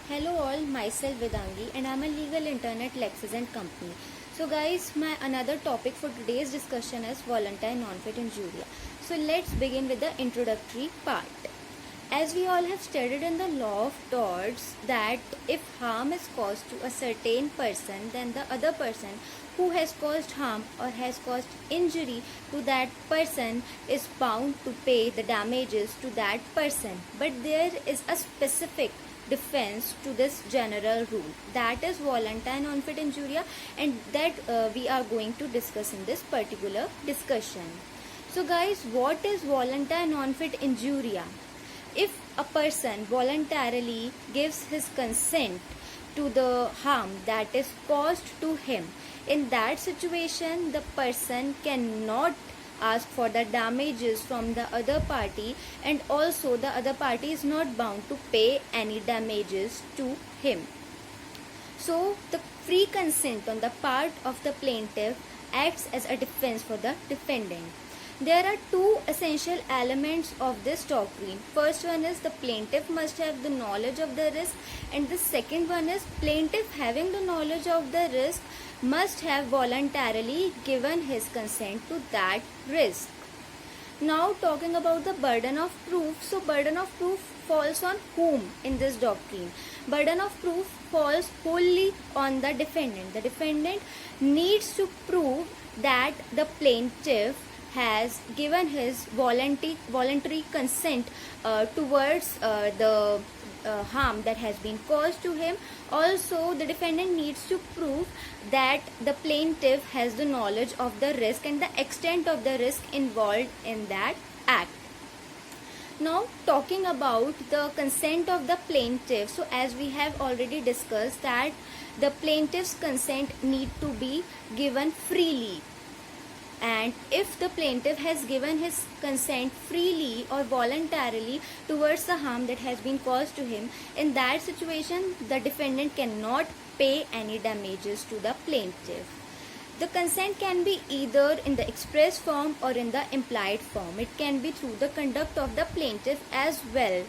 Hello all, myself Vedangi and I'm a legal intern at Lexis and Company. So guys, my another topic for today's discussion is voluntary non-fit injuria. So let's begin with the introductory part. As we all have studied in the law of torts that if harm is caused to a certain person, then the other person who has caused harm or has caused injury to that person is bound to pay the damages to that person. But there is a specific defense to this general rule, that is voluntary non-fit injuria, and that we are going to discuss in this particular discussion. So guys, what is voluntary non-fit injuria? If a person voluntarily gives his consent to the harm that is caused to him, in that situation the person cannot ask for the damages from the other party, and also the other party is not bound to pay any damages to him. So the free consent on the part of the plaintiff acts as a defense for the defendant. There are two essential elements of this doctrine. First one is the plaintiff must have the knowledge of the risk, and the second one is plaintiff having the knowledge of the risk must have voluntarily given his consent to that risk. Now talking about the burden of proof. So burden of proof falls on whom in this doctrine? Burden of proof falls wholly on the defendant. The defendant needs to prove that the plaintiff has given his voluntary consent towards the harm that has been caused to him. Also, the defendant needs to prove that the plaintiff has the knowledge of the risk and the extent of the risk involved in that act. Now talking about the consent of the plaintiff, so as we have already discussed that the plaintiff's consent need to be given freely, and if the plaintiff has given his consent freely or voluntarily towards the harm that has been caused to him, in that situation the defendant cannot pay any damages to the plaintiff. The consent can be either in the express form or in the implied form. It can be through the conduct of the plaintiff as well.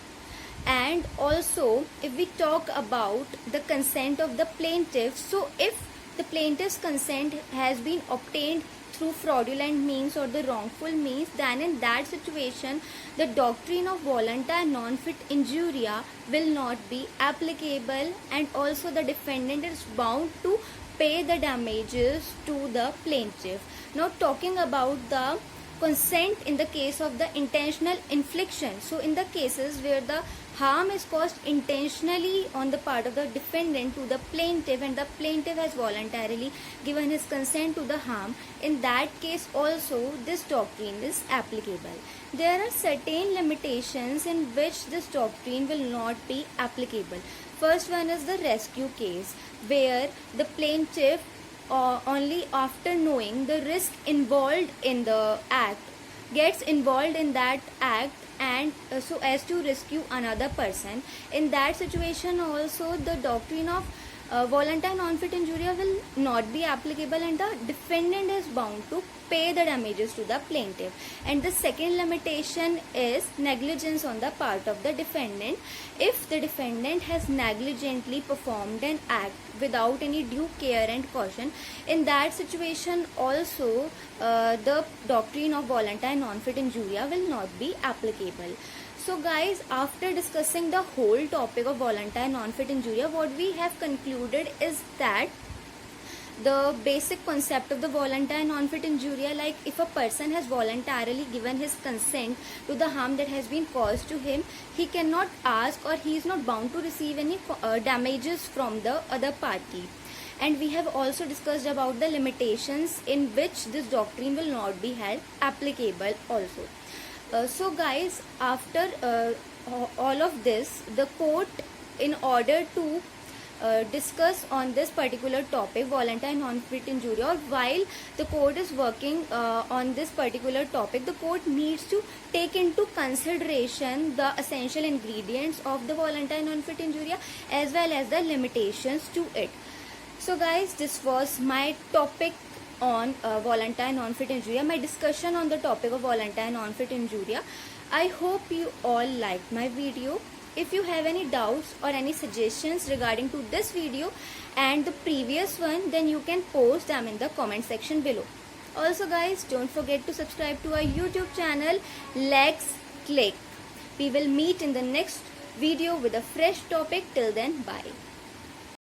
And also, if we talk about the consent of the plaintiff, so if the plaintiff's consent has been obtained through fraudulent means or the wrongful means, then in that situation the doctrine of voluntary non-fit injuria will not be applicable, and also the defendant is bound to pay the damages to the plaintiff. Now talking about the consent in the case of the intentional infliction. So in the cases where the harm is caused intentionally on the part of the defendant to the plaintiff, and the plaintiff has voluntarily given his consent to the harm, in that case also this doctrine is applicable. There are certain limitations in which this doctrine will not be applicable. First one is the rescue case, where the plaintiff only after knowing the risk involved in the act gets involved in that act, and so as to rescue another person. In that situation also the doctrine of voluntary non-fit injuria will not be applicable, and the defendant is bound to pay the damages to the plaintiff. And the second limitation is negligence on the part of the defendant. If the defendant has negligently performed an act without any due care and caution, in that situation also the doctrine of voluntary non-fit injuria will not be applicable. So guys, after discussing the whole topic of voluntary non-fit injuria, what we have concluded is that the basic concept of the voluntary non-fit injuria, like if a person has voluntarily given his consent to the harm that has been caused to him, he cannot ask or he is not bound to receive any damages from the other party. And we have also discussed about the limitations in which this doctrine will not be held applicable also. So guys, after all of this, the court, in order to discuss on this particular topic, voluntary non-fit injuria, or while the court is working on this particular topic, the court needs to take into consideration the essential ingredients of the voluntary non-fit injuria as well as the limitations to it. So guys, this was my topic on voluntary non-fit injuria, my discussion on the topic of voluntary non-fit injuria. I hope you all liked my video. If you have any doubts or any suggestions regarding to this video and the previous one, then you can post them in the comment section below. Also guys, don't forget to subscribe to our YouTube channel Lex Click. We will meet in the next video with a fresh topic. Till then, bye.